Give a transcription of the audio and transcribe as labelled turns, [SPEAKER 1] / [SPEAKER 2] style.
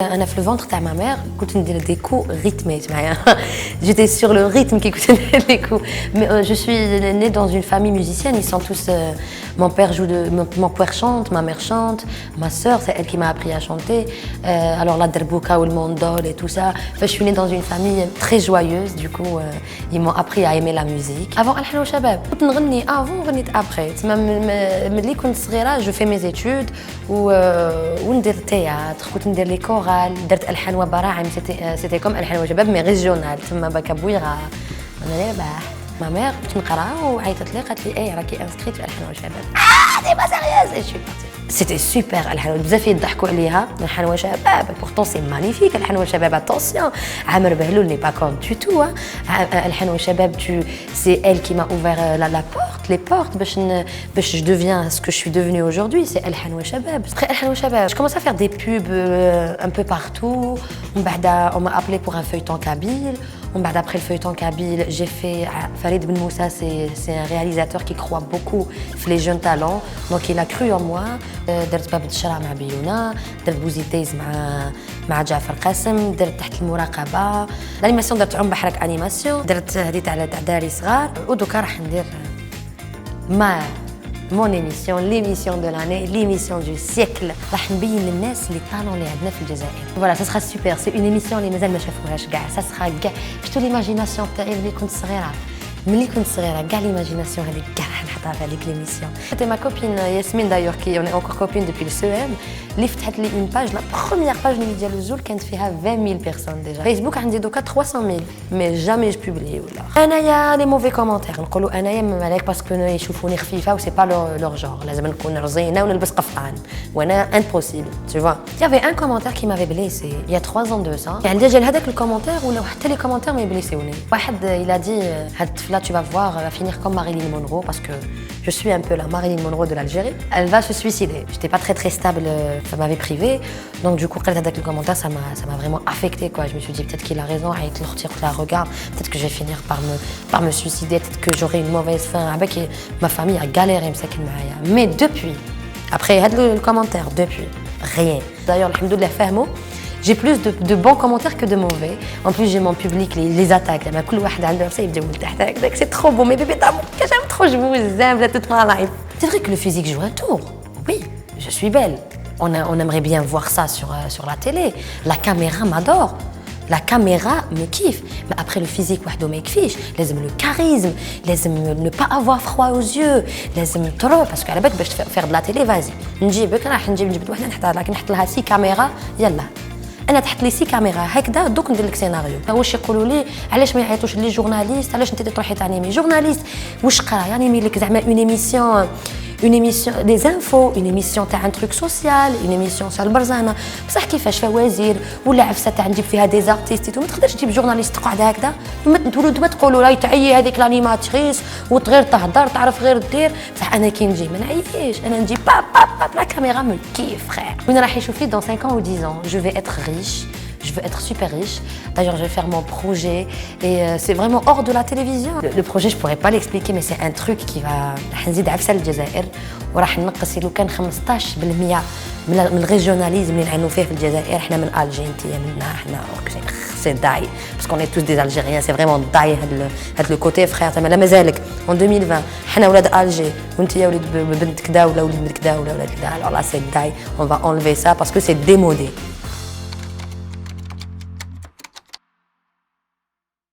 [SPEAKER 1] أنا في الفونتر تاع ما مير كنت ندير دي كو ريتمي معايا. J'étais sur le rythme qui écoutait les coups. Mais je suis née dans une famille musicienne, ils sont tous mon père joue mon père chante, ma mère chante, ma sœur c'est elle qui m'a appris à chanter. Alors la derbouka ou le mandol et tout ça. Enfin, je suis née dans une famille très joyeuse, du coup ils m'ont appris à aimer la musique. Avant الحان وشباب كنت نغني avant وغنيت après. ملي كنت صغيرة je fais mes études وندير تياتر كنت ندير لي كورال درت الحان وبراعم سيتي كوم الحان وشباب مي ريجيونال تما باكا بويغا انا رابح ما مير كنت نقرا وعيطت لي قالت لي ايه راكي انسكريت في الحان وشباب دي با سيريوز اي شي بارتي سيتي سوبر الحان بزاف يضحكوا عليها الحان وشباب بورتون سي مانيفيك الحان وشباب اتونسيون عامر بهلول ني با كوم دو تو الحان وشباب سي elle qui m'a ouvert la porte les portes باش je deviens ce que je suis devenue aujourd'hui c'est الحان وشباب الحان وشباب je commence à faire des pubs un peu partout ومن بعد on m'a appelé pour un feuilleton kabyle ومن بعد après le feuilleton kabyle j'ai fait Farid Ben Moussa c'est un réalisateur qui croit beaucoup في les jeunes talents donc il a cru en moi درت باب الشرع مع بيونا درت بوزيتيز مع جعفر قاسم درت تحت المراقبه الانيماسيون درت عم بحرك انيماسيون درت هذه تاع داري صغار ودوكا راح ندير ما mon émission l'émission de l'année l'émission du siècle راح نبين للناس لي طالون اللي عندنا في الجزائر voilà ça sera super c'est une émission اللي مازال ما شافوهاش كاع ça sera كاع شفتوا ليماجيناسيون تاعي ملي كنت صغيره كاع l'imagination هذيك كاع نحطها في هذيك l'émission. C'était ma copine Yasmine d'ailleurs qui on est encore copine depuis le CEM اللي فتحت لي une page la première page ديال الزول كانت فيها 20 000 personnes déjà. Facebook عندي دوكا 300 000 mais jamais je publie ولا. انايا لي موفي كومونتير نقولوا انايا مالك باسكو يشوفوني خفيفه و سي با لور جور لازم نكون رزينه ونلبس قفطان وانا impossible tu vois. Il y avait un commentaire qui m'avait blessé il y a 3 ans de ça. يعني ديجا هذاك الكومونتير ولا حتى لي كومونتير ما يبليسيوني. واحد il a dit là tu vas voir elle va finir comme Marilyn Monroe parce que je suis un peu la Marilyn Monroe de l'Algérie. Elle va se suicider. J'étais pas très stable, ça m'avait privé. Donc du coup, avec le commentaire, ça m'a vraiment affecté quoi. Je me suis dit peut-être qu'il a raison, avec la regarde, peut-être que je vais finir par me suicider, peut-être que j'aurai une mauvaise fin. Avec ma famille a galéré, mais depuis, après le commentaire, depuis rien. D'ailleurs, alhamdoulilah fahmou. J'ai plus de bons commentaires que de mauvais. En plus, j'ai mon public, les attaques. C'est trop beau, mes bébés d'amour, j'aime trop, je vous aime toute ma life. C'est vrai que le physique joue un tour. Oui, je suis belle. On aimerait bien voir ça sur la télé. La caméra m'adore. La caméra me kiffe. Mais après le physique, les le charisme, ne pas avoir froid aux yeux, trop. Parce qu'à la base, je faire de la télé, vas-y. نحط لها 6 caméras, يلا. انا تحط لي 6 كاميرا هكذا دوك ندير لك سيناريو واش يقولوا لي علاش ما يعيطوش لي جورناليست علاش انت تروحي تانيمي جورناليست واش قرا يعني لك زعما une émission des infos une émission تاع ان تروك سوسيال une émission تاع البرزانه بصح كيفاش فوازير ولا عفسه تاع نجيب فيها دي زارتيست وما تقدرش تجيب جورناليست تقعد هكذا ما تقولوا لا تعيي هذيك لانيماتريس وتغير تهضر تعرف غير دير بصح انا كي نجي ما نعييش انا نجي باب لا كاميرا مو كيف خير وين راح يشوف لي dans 5 ans ou 10 ans je vais être riche. Je veux être super riche. D'ailleurs, je vais faire mon projet et c'est vraiment hors de la télévision. Le projet, je pourrais pas l'expliquer, mais c'est un truc qui va نزيد عفسه للجزائر وراح نقص لو كان 15% من الريجيوناليزم اللي نعانوا فيه في الجزائر. احنا من الجي انتيا منا احنا سي داي parce qu'on est tous des Algériens, c'est vraiment داي هاد لو كوتي فرير تما لا مازالك en 2020 حنا ولاد الجي وانت يا ولد بنت كذا ولا ولد بنت كذا ولا ولاد كذا alors là c'est داي on va enlever ça parce que c'est démodé.